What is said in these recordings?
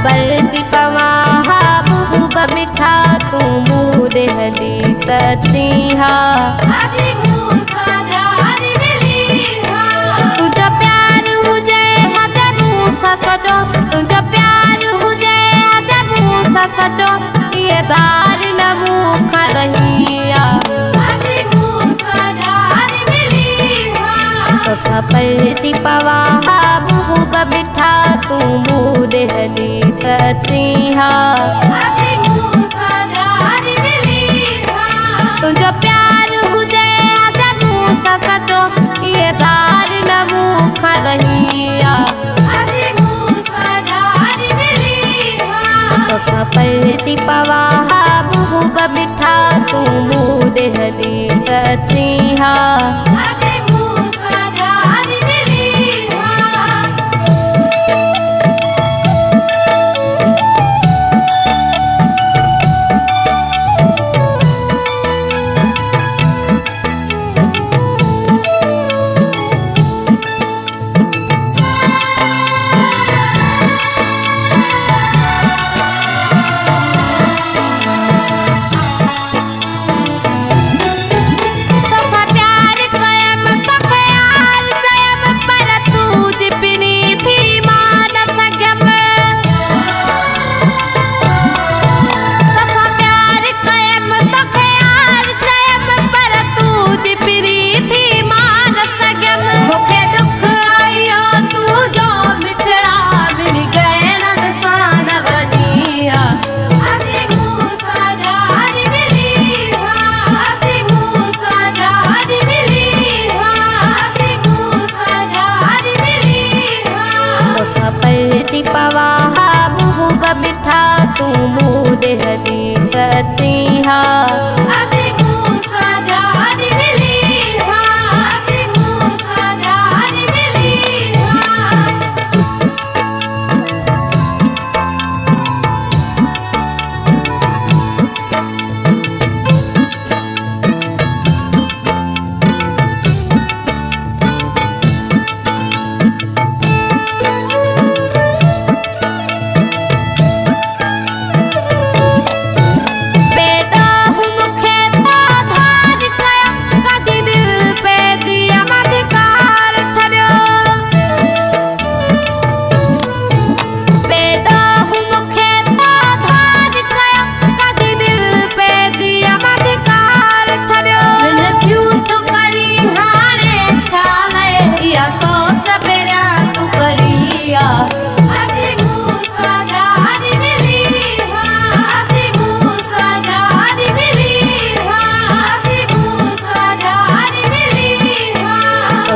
बरजी पवा बुब मिठा तू मूरे हली तचिहा तुझा प्यार हुजे हजे मूसा सजो तुझा प्यार हुजे हजे मूसा सजो ये दार न मुख रहिया तो सपरजी पवा बुब मिठा तू मूरे हली तचिहा तुझो प्यार हुजे हजे मूसा सजो ये दार न मुख रहिया तो सपरजी पवा बुब मिठा तू मूरे हली तचिहा सपरजी पवा बुब मिठा तू मूरे हली तचिहा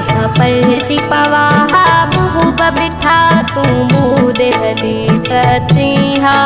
सपरजी पवा बुब मिठा तू मूरे हली तचिहा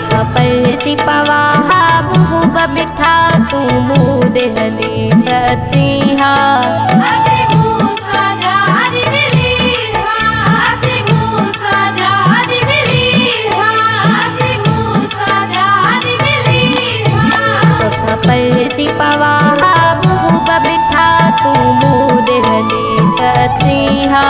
सपरजी पवा बुब मिठा तू मूरे हली तचिहा सपरजी पवा बुब मिठा तू मूरे हली तचिहा।